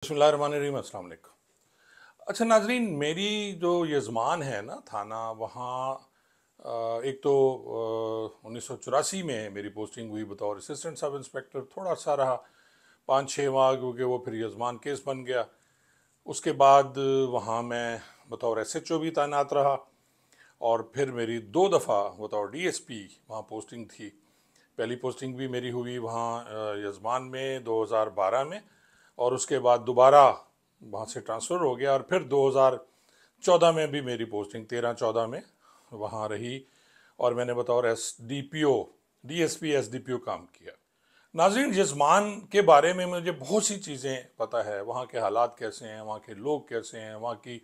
बिस्मिल्लाहिर्रहमानिर्रहीम, अस्सलाम वालेकुम। अच्छा नाजरीन, मेरी जो यजमान है ना थाना, वहाँ एक तो 1984 में मेरी पोस्टिंग हुई बतौर असिस्टेंट सब इंस्पेक्टर। थोड़ा सा रहा 5-6 माह, क्योंकि वो फिर यजमान केस बन गया। उसके बाद वहाँ मैं बतौर SHO भी तैनात रहा, और फिर मेरी 2 दफ़ा बतौर DSP वहाँ पोस्टिंग थी। पहली पोस्टिंग भी मेरी हुई वहाँ यजमान में 2012 में, और उसके बाद दोबारा वहाँ से ट्रांसफ़र हो गया, और फिर 2014 में भी मेरी पोस्टिंग 13-14 में वहाँ रही, और मैंने बतौर DPO DSP SDPO काम किया। नाज़रीन, यजमान के बारे में मुझे बहुत सी चीज़ें पता है। वहाँ के हालात कैसे हैं, वहाँ के लोग कैसे हैं, वहाँ की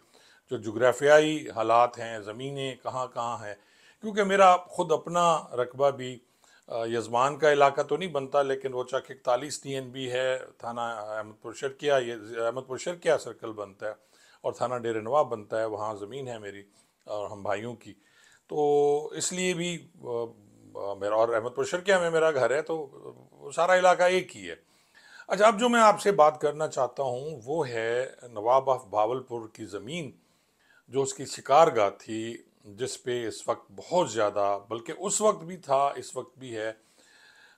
जो जुग्राफियाई हालात हैं, ज़मीनें कहाँ कहाँ हैं। क्योंकि मेरा ख़ुद अपना रकबा भी यजमान का इलाका तो नहीं बनता, लेकिन वो चक 41 TNB है, थाना अहमदपुर शर्किया, ये अहमदपुर शर्किया सर्कल बनता है, और थाना डेरे नवाब बनता है। वहाँ ज़मीन है मेरी और हम भाइयों की, तो इसलिए भी मेरा, और अहमदपुर शर्किया में मेरा घर है, तो सारा इलाका एक ही है। अच्छा, अब जो मैं आपसे बात करना चाहता हूँ वो है नवाब ऑफ भावलपुर की ज़मीन, जो उसकी शिकारगाह थी, जिस पे इस वक्त बहुत ज़्यादा, बल्कि उस वक्त भी था, इस वक्त भी है।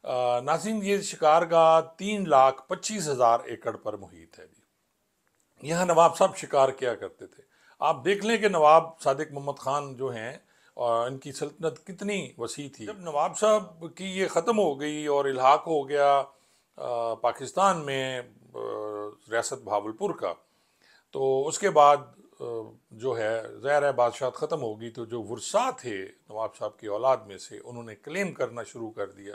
नाज़रीन, ये शिकारगाह 3,25,000 एकड़ पर मुहित है जी। यहाँ नवाब साहब शिकार किया करते थे। आप देख लें कि नवाब सादिक मोहम्मद ख़ान जो हैं, और इनकी सल्तनत कितनी वसी थी। जब नवाब साहब की ये ख़त्म हो गई और इल्हाक हो गया पाकिस्तान में रियासत भावलपुर का, तो उसके बाद जो है ज़ाहिर है बादशाह ख़त्म हो गई, तो जो वुरसा थे नवाब साहब की औलाद में से, उन्होंने क्लेम करना शुरू कर दिया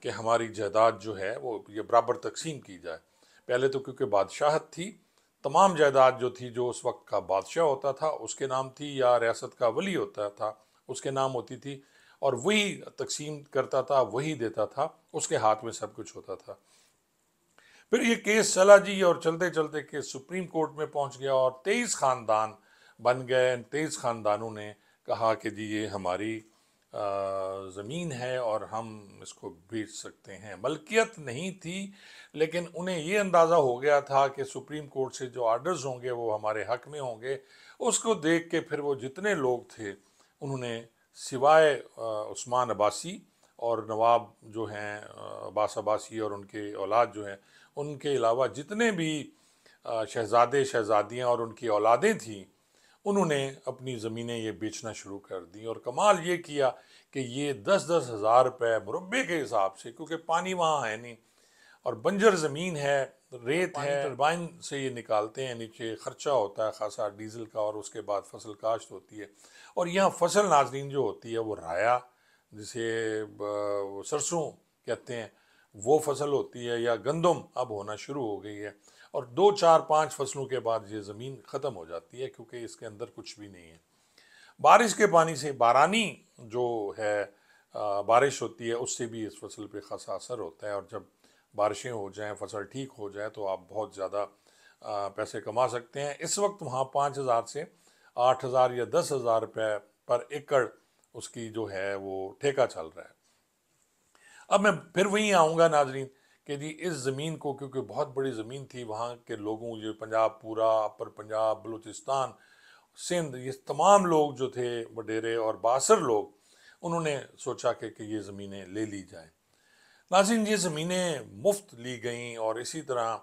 कि हमारी जायदाद जो है वो ये बराबर तकसीम की जाए। पहले तो क्योंकि बादशाहत थी, तमाम जायदाद जो थी, जो उस वक्त का बादशाह होता था उसके नाम थी, या रियासत का वली होता था उसके नाम होती थी, और वही तकसीम करता था, वही देता था, उसके हाथ में सब कुछ होता था। फिर ये केस चला जी, और चलते चलते केस सुप्रीम कोर्ट में पहुंच गया, और 23 ख़ानदान बन गए। 23 ख़ानदानों ने कहा कि जी ये हमारी ज़मीन है और हम इसको बेच सकते हैं। मलकियत नहीं थी, लेकिन उन्हें ये अंदाज़ा हो गया था कि सुप्रीम कोर्ट से जो आर्डर्स होंगे वो हमारे हक़ में होंगे। उसको देख के फिर वो जितने लोग थे, उन्होंने सिवाय उस्मान अब्बासी और नवाब जो हैं अब्बास अब्बासी और उनके औलाद जो हैं, उनके अलावा जितने भी शहज़ादे शहज़ादियाँ और उनकी औलादें थीं, उन्होंने अपनी ज़मीनें ये बेचना शुरू कर दी। और कमाल ये किया कि ये 10-10 हज़ार रुपये मुरब्बे के हिसाब से, क्योंकि पानी वहाँ है नहीं और बंजर ज़मीन है, रेत है, टरबाइन से ये निकालते हैं, नीचे ख़र्चा होता है ख़ासा डीज़ल का, और उसके बाद फसल काश्त होती है। और यहाँ फसल नाज़रीन जो होती है वो राया, जिसे सरसों कहते हैं, वो फसल होती है, या गंदम अब होना शुरू हो गई है। और 2-4-5 फसलों के बाद ये ज़मीन ख़त्म हो जाती है, क्योंकि इसके अंदर कुछ भी नहीं है। बारिश के पानी से, बारानी जो है बारिश होती है, उससे भी इस फसल पे ख़ासा असर होता है, और जब बारिशें हो जाएं, फसल ठीक हो जाए, तो आप बहुत ज़्यादा पैसे कमा सकते हैं। इस वक्त वहाँ 5,000 से 8,000 या 10,000 रुपये पर एकड़ उसकी जो है वो ठेका चल रहा है। अब मैं फिर वहीं आऊँगा नाजरीन, कि जी इस ज़मीन को, क्योंकि बहुत बड़ी ज़मीन थी, वहाँ के लोगों, ये पंजाब पूरा, अपर पंजाब, बलूचिस्तान, सिंध, ये तमाम लोग जो थे, वडेरे और बासर लोग, उन्होंने सोचा कि ये ज़मीनें ले ली जाएं। नाज़रीन, ये ज़मीनें मुफ्त ली गईं, और इसी तरह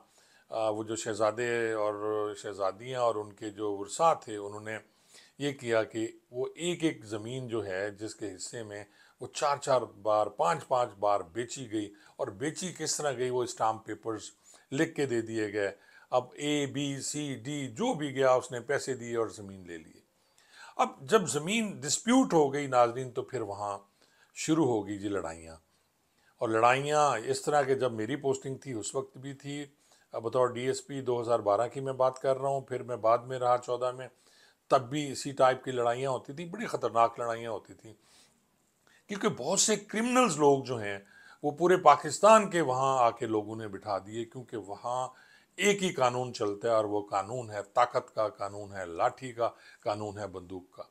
वो जो शहज़ादे और शहज़ादियाँ और उनके जो वरसा थे, उन्होंने ये किया कि वो एक एक ज़मीन जो है जिसके हिस्से में, वो 4-4 बार, 5-5 बार बेची गई। और बेची किस तरह गई, वो स्टाम्प पेपर्स लिख के दे दिए गए। अब ABCD जो भी गया, उसने पैसे दिए और ज़मीन ले ली। अब जब ज़मीन डिस्प्यूट हो गई नाजरीन, तो फिर वहाँ शुरू हो गई जी लड़ाइयाँ। और लड़ाइयाँ इस तरह के, जब मेरी पोस्टिंग थी उस वक्त भी थी। अब बतौर DSP 2012 की मैं बात कर रहा हूँ, फिर मैं बाद में रहा 14 में, तब भी इसी टाइप की लड़ाइयाँ होती थी, बड़ी ख़तरनाक लड़ाइयाँ होती थी। क्योंकि बहुत से क्रिमिनल्स लोग जो हैं, वो पूरे पाकिस्तान के वहाँ आके लोगों ने बिठा दिए, क्योंकि वहाँ एक ही कानून चलता है, और वो कानून है ताकत का, कानून है लाठी का, कानून है बंदूक का।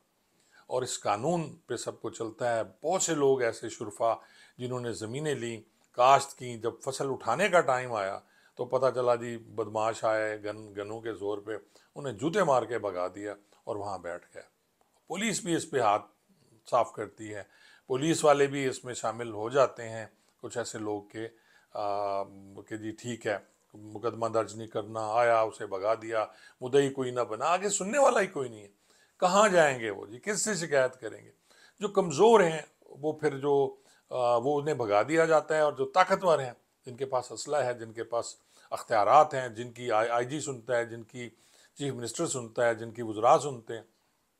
और इस कानून पे सब कुछ चलता है। बहुत से लोग ऐसे शुरफा जिन्होंने ज़मीनें ली, काश्त की, जब फसल उठाने का टाइम आया, तो पता चला जी बदमाश आए गनों के ज़ोर पे, उन्हें जूते मार के भगा दिया और वहाँ बैठ गए। पुलिस भी इस पे हाथ साफ करती है, पुलिस वाले भी इसमें शामिल हो जाते हैं, कुछ ऐसे लोग कि जी ठीक है, मुकदमा दर्ज नहीं करना, आया उसे भगा दिया, मुद्दई कोई ना बना, आगे सुनने वाला ही कोई नहीं है। कहाँ जाएंगे वो जी, किससे शिकायत करेंगे? जो कमज़ोर हैं वो फिर वो उन्हें भगा दिया जाता है, और जो ताकतवर हैं, जिनके पास असला है, जिनके पास अख्तियारात हैं, जिनकी आईजी सुनता है, जिनकी चीफ मिनिस्टर सुनता है, जिनकी वज़रा सुनते हैं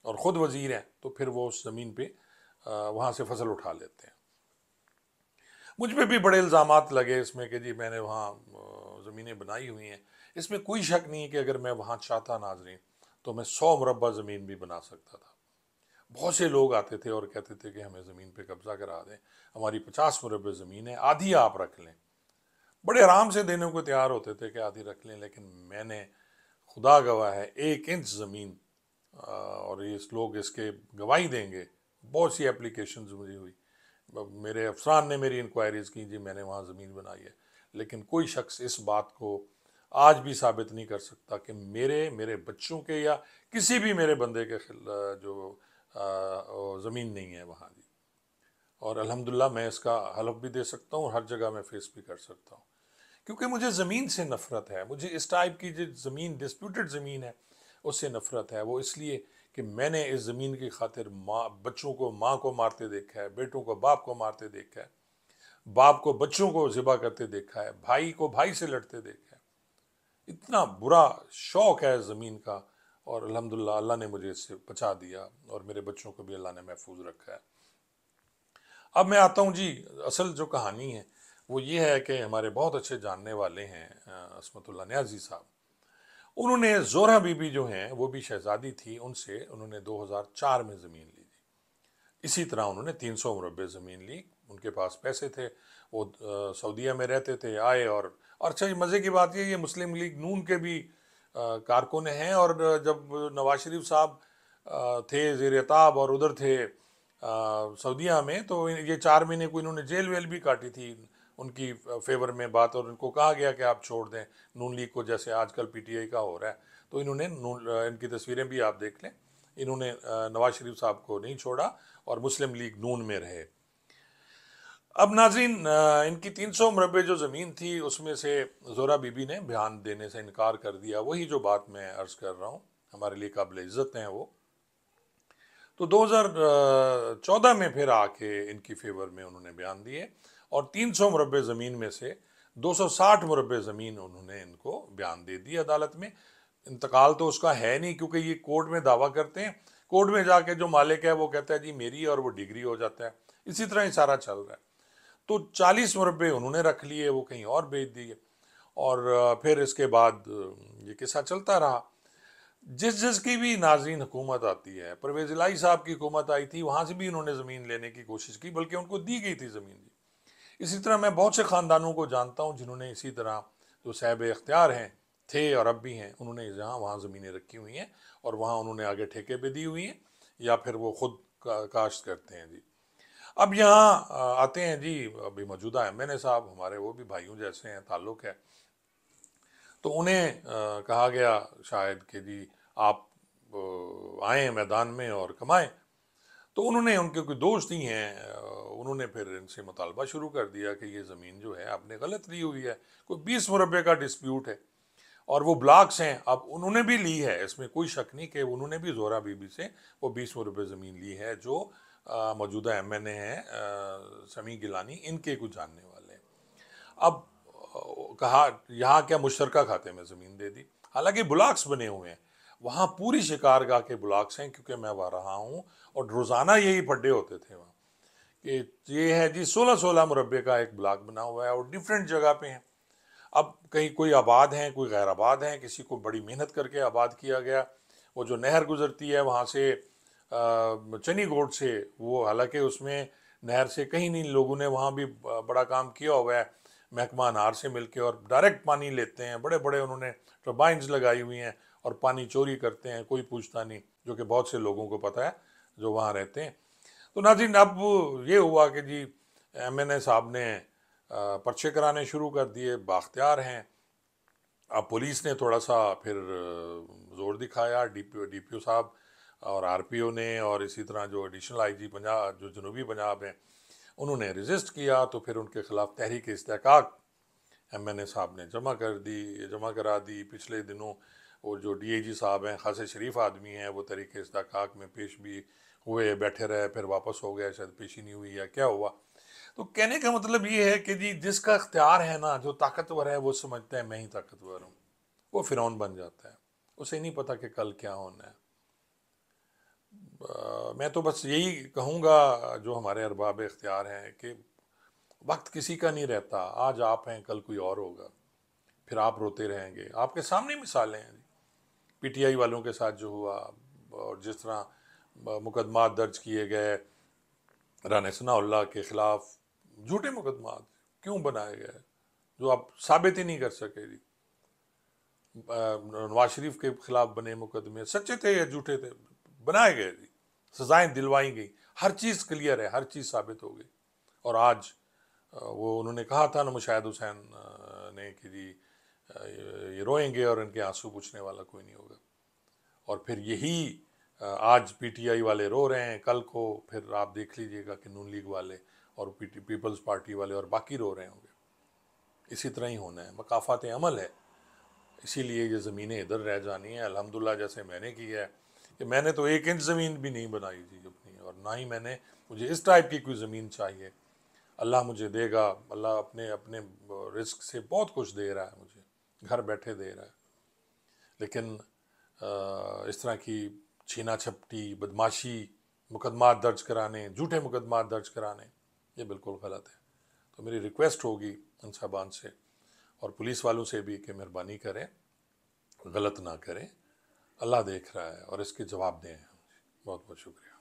और ख़ुद वज़ीर हैं, तो फिर वो उस ज़मीन पे वहाँ से फसल उठा लेते हैं। मुझ पे भी बड़े इल्ज़ामात लगे इसमें कि जी मैंने वहाँ ज़मीनें बनाई हुई हैं। इसमें कोई शक नहीं है कि अगर मैं वहाँ चाहता नाज़रीन, तो मैं 100 मुरब्बा ज़मीन भी बना सकता था। बहुत से लोग आते थे और कहते थे कि हमें ज़मीन पे कब्ज़ा करा दें, हमारी 50 मुरब्बे ज़मीन है, आधी आप रख लें। बड़े आराम से देने को तैयार होते थे कि आधी रख लें, लेकिन मैंने, खुदा गवाह है, 1 इंच ज़मीन, और ये लोग इसके गवाही देंगे, बहुत सी एप्लीकेशंस मुझे हुई, मेरे अफसरान ने मेरी इंक्वायरीज़ की, जी मैंने वहाँ ज़मीन बनाई है, लेकिन कोई शख्स इस बात को आज भी साबित नहीं कर सकता कि मेरे बच्चों के या किसी भी मेरे बंदे के जो ज़मीन नहीं है वहाँ जी। और अल्हम्दुलिल्लाह मैं इसका हलफ भी दे सकता हूँ, हर जगह मैं फेस भी कर सकता हूँ, क्योंकि मुझे ज़मीन से नफ़रत है। मुझे इस टाइप की जो ज़मीन, डिस्प्यूटेड ज़मीन है, उससे नफ़रत है। वो इसलिए कि मैंने इस ज़मीन की खातिर बच्चों को माँ को मारते देखा है, बेटों को बाप को मारते देखा है, बाप को बच्चों को ज़िबा करते देखा है, भाई को भाई से लड़ते देखा है। इतना बुरा शौक़ है ज़मीन का, और अल्हम्दुलिल्लाह अल्लाह ने मुझे इससे बचा दिया, और मेरे बच्चों को भी अल्लाह ने महफूज रखा है। अब मैं आता हूँ जी, असल जो कहानी है वो ये है कि हमारे बहुत अच्छे जानने वाले हैं असमतुल्लाह न्याज़ी साहब, उन्होंने ज़ोहरा बीबी जो हैं, वो भी शहज़ादी थी, उनसे उन्होंने 2004 में ज़मीन ली थी। इसी तरह उन्होंने 300 मुरब्बे ज़मीन ली, उनके पास पैसे थे, वो सऊदीया में रहते थे, आए, और अच्छा मज़े की बात ये मुस्लिम लीग नून के भी कारकुन हैं, और जब नवाज शरीफ साहब थे ज़ेर-ए-ताब और उधर थे सऊदीया में, तो ये 4 महीने को इन्होंने जेल वेल भी काटी थी उनकी फेवर में बात, और उनको कहा गया कि आप छोड़ दें नून लीग को, जैसे आजकल पीटीआई का हो रहा है। तो इन्होंने इनकी तस्वीरें भी आप देख लें, इन्होंने नवाज शरीफ साहब को नहीं छोड़ा और मुस्लिम लीग नून में रहे। अब नाज़रीन, इनकी 300 मुरब्बे जो ज़मीन थी, उसमें से ज़ोहरा बीबी ने बयान देने से इनकार कर दिया। वही जो बात मैं अर्ज़ कर रहा हूँ, हमारे लिए काबिल इज़्ज़त हैं वो। तो 2014 में फिर आके इनकी फेवर में उन्होंने बयान दिए, और 300 मुरब्बे ज़मीन में से 260 मुरब्बे ज़मीन उन्होंने इनको बयान दे दी अदालत में। इंतकाल तो उसका है नहीं, क्योंकि ये कोर्ट में दावा करते हैं, कोर्ट में जाके जो मालिक है वो कहता है जी मेरी, और वो डिग्री हो जाता है। इसी तरह ही सारा चल रहा है। तो 40 मुरब्बे उन्होंने रख लिए, वो कहीं और बेच दिए, और फिर इसके बाद ये किस्सा चलता रहा। जिसकी भी नाज़रीन हुकूमत आती है, परवेज़ इलाही साहब की हुकूमत आई थी, वहाँ से भी इन्होंने ज़मीन लेने की कोशिश की, बल्कि उनको दी गई थी ज़मीन जी। इसी तरह मैं बहुत से ख़ानदानों को जानता हूँ जिन्होंने इसी तरह, जो साहिब इख्तियार हैं, थे और अब भी हैं, उन्होंने जहाँ वहाँ ज़मीनें रखी हुई हैं, और वहाँ उन्होंने आगे ठेके पे दी हुई हैं, या फिर वो ख़ुद काश्त करते हैं जी। अब यहाँ आते हैं जी, अभी मौजूदा MNA साहब हमारे, वो भी भाइयों जैसे हैं, ताल्लुक़ है। तो उन्हें कहा गया शायद कि जी आप आएँ मैदान में और कमाएं। तो उन्होंने, उनके कोई दोस्त ही हैं, उन्होंने फिर इनसे मुतालबा शुरू कर दिया कि ये ज़मीन जो है आपने गलत ली हुई है, कोई 20 मुरब्बे का डिस्प्यूट है, और वो ब्लॉक्स हैं। अब उन्होंने भी ली है, इसमें कोई शक नहीं कि उन्होंने भी ज़ोहरा बीबी से वो 20 मुरब्बे ज़मीन ली है, जो मौजूदा MNA हैं समी गिलानी, इनके कुछ जानने वाले हैं। अब कहा यहाँ क्या मुश्तरका खाते में ज़मीन दे दी, हालांकि ब्लॉक्स बने हुए हैं, वहाँ पूरी शिकारगाह के ब्लॉक्स हैं, क्योंकि मैं वहाँ रहा हूँ, और रोज़ाना यही पड्डे होते थे वहाँ कि ये है जी 16-16 मुरब्बे का एक ब्लॉक बना हुआ है, और डिफरेंट जगह पे हैं। अब कहीं कोई आबाद हैं, कोई गैर आबाद हैं, किसी को बड़ी मेहनत करके आबाद किया गया। वो जो नहर गुजरती है वहाँ से चनी गोड से, वो हालांकि उसमें नहर से कहीं नहीं, लोगों ने वहाँ भी बड़ा काम किया हुआ है, महकमा अनार से मिलके, और डायरेक्ट पानी लेते हैं, बड़े बड़े उन्होंने टर्बाइंस लगाई हुई हैं, और पानी चोरी करते हैं, कोई पूछता नहीं, जो कि बहुत से लोगों को पता है जो वहाँ रहते हैं। तो नाज़रीन, अब ये हुआ कि जी MNA साहब ने पर्चे कराने शुरू कर दिए, बाख्तियार हैं, अब पुलिस ने थोड़ा सा फिर जोर दिखाया, डीपीओ साहब और आरपीओ ने, और इसी तरह जो एडिशनल आईजी पंजाब, जो जनूबी पंजाब हैं, उन्होंने रेजिस्ट किया। तो फिर उनके खिलाफ तहरीक इस्तेहकाक एमएनए साहब ने जमा करा दी। पिछले दिनों वो जो डीआईजी साहब हैं, खासे शरीफ आदमी हैं, वो तहरीक इस्तेहकाक में पेश भी हुए, बैठे रहे, फिर वापस हो गए, शायद पेशी नहीं हुई या क्या हुआ। तो कहने का मतलब ये है कि जी जिसका इख्तियार है ना, जो ताकतवर है, वो समझता है मैं ही ताकतवर हूँ, वो फिरौन बन जाता है। उसे नहीं पता कि कल क्या होना है। मैं तो बस यही कहूँगा जो हमारे अरबाब इख्तियार हैं कि वक्त किसी का नहीं रहता। आज आप हैं, कल कोई और होगा, फिर आप रोते रहेंगे। आपके सामने मिसालें हैं पीटीआई वालों के साथ जो हुआ, और जिस तरह मुकदमा दर्ज किए गए राना सनाउल्लाह के खिलाफ, झूठे मुकदमा क्यों बनाए गए जो आप साबित ही नहीं कर सके जी। नवाज शरीफ के खिलाफ बने मुकदमे सच्चे थे या झूठे थे, बनाए गए जी, सजाएं दिलवाई गई, हर चीज़ क्लियर है, हर चीज़ साबित हो गई। और आज वो उन्होंने कहा था ना मुशाहिद हुसैन ने कि जी ये रोएंगे और इनके आंसू पूछने वाला कोई नहीं होगा। और फिर यही आज पीटीआई वाले रो रहे हैं, कल को फिर आप देख लीजिएगा कि नून लीग वाले और पीपल्स पार्टी वाले और बाकी रो रहे होंगे। इसी तरह ही होना है, मकाफात अमल है। इसीलिए ये ज़मीनें इधर रह जानी है। अल्हम्दुलिल्लाह जैसे मैंने किया है कि मैंने तो 1 इंच ज़मीन भी नहीं बनाई थी अपनी, और ना ही मैंने, मुझे इस टाइप की कोई ज़मीन चाहिए। अल्लाह मुझे देगा, अल्लाह अपने अपने रिस्क से बहुत कुछ दे रहा है मुझे, घर बैठे दे रहा है। लेकिन इस तरह की छीना झपटी, बदमाशी, मुकदमा दर्ज कराने, झूठे मुकदमा दर्ज कराने, ये बिल्कुल गलत है। तो मेरी रिक्वेस्ट होगी उन साहबान से और पुलिस वालों से भी कि मेहरबानी करें, गलत ना करें। अल्लाह देख रहा है और इसके जवाब दें। बहुत बहुत शुक्रिया।